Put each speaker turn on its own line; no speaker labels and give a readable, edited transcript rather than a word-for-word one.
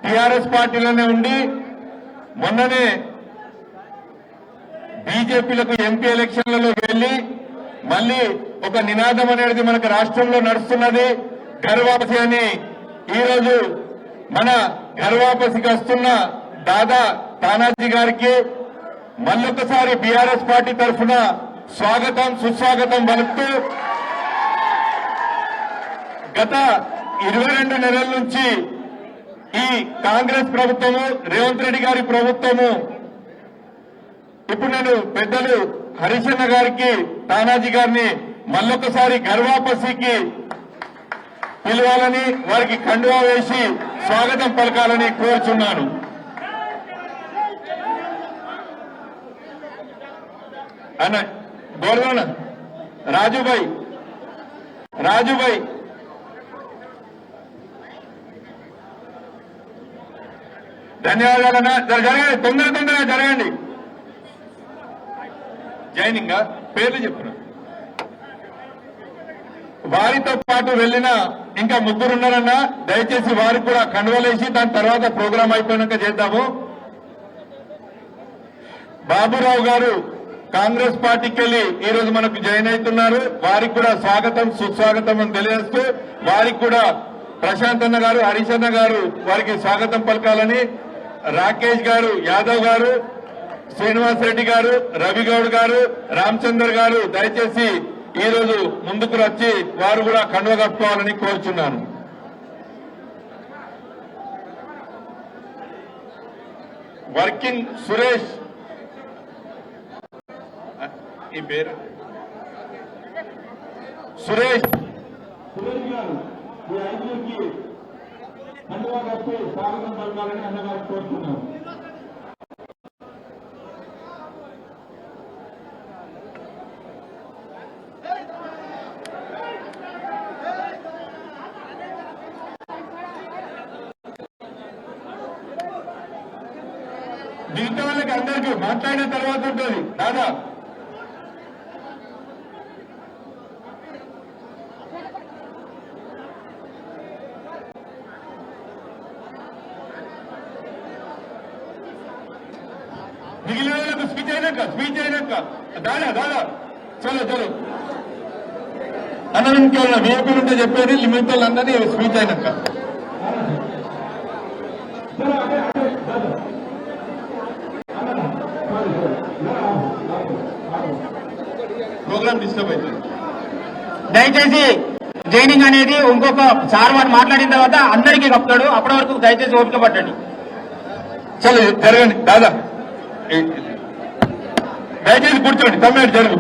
TRS పార్టీలోనే ఉండి మొన్ననే బీజేపీలకు ఎంపీ ఎలక్షన్లలో వెళ్లి మళ్లీ ఒక నినాదం అనేది మనకు రాష్ట్రంలో నడుస్తున్నది గర్వాపసి అని. ఈరోజు మన గర్వాపసికి వస్తున్న దాదా తానాజీ గారికి మళ్ళొకసారి బీఆర్ఎస్ పార్టీ తరఫున స్వాగతం సుస్వాగతం పలుకుతూ గత 22 నెలల నుంచి ఈ కాంగ్రెస్ ప్రభుత్వము రేవంత్ రెడ్డి గారి ప్రభుత్వము ఇప్పుడు నేను పెద్దలు హరీశన్న గారికి తానాజీ గారిని మళ్ళొకసారి గర్వాపసికి పిలవాలని వారికి కండువా వేసి స్వాగతం పలకాలని కోరుచున్నాను. అన్న గౌరవన రాజుభాయ్ ధన్యవాదాలన్నా. జరగండి, తొందరగా జరగండి. జైనింగ్ పేర్లు చెప్పిన వారితో పాటు వెళ్లిన ఇంకా ముగ్గురున్నారన్నా. దయచేసి వారికి కూడా కండువలేసి దాని తర్వాత ప్రోగ్రాం అయిపోయినాక చేద్దాము. బాబురావు గారు కాంగ్రెస్ పార్టీకి వెళ్లి ఈ రోజు మనకు జాయిన్ అవుతున్నారు. వారికి కూడా స్వాగతం సుస్వాగతం అని తెలియజేస్తూ వారికి కూడా ప్రశాంత్ అన్న గారు హరీశన్న గారు వారికి స్వాగతం పలకాలని, రాకేష్ గారు యాదవ్ గారు శ్రీనివాస్ రెడ్డి గారు రవిగౌడ్ గారు రామచందర్ గారు దయచేసి ఈ రోజు ముందుకు వచ్చి వారు కూడా కండువ కప్పుకోవాలని కోరుచున్నాను. వర్కింగ్ సురేష్ ఈ పేరు సురేష్ గారు ఈ ఐదుగురికి కండువా కప్పి స్వాగతం పలకాలని అన్నగారు కోరుతున్నాను. మిగతా వాళ్ళకి అందరికీ మాట్లాడిన తర్వాత ఉంటుంది దాదా. మిగిలిన వాళ్ళకు స్పీచ్ అయినాక దాదా చలో అన్న ఇంకేమన్నా వేపులు ఉంటే చెప్పేది లిమిట్ వాళ్ళందరినీ స్పీచ్ అయినాక ప్రోగ్రామ్ డిస్టర్బ్ అవుతుంది.
దయచేసి జైనింగ్ అనేది ఇంకొక సార్ వాడు మాట్లాడిన తర్వాత అందరికీ కప్తాడు. అప్పటి వరకు దయచేసి ఓపిక పట్టండి.
చలో జరగండి దాదా, దయచేసి కూర్చోండి. తమ్ముడు జరుగు.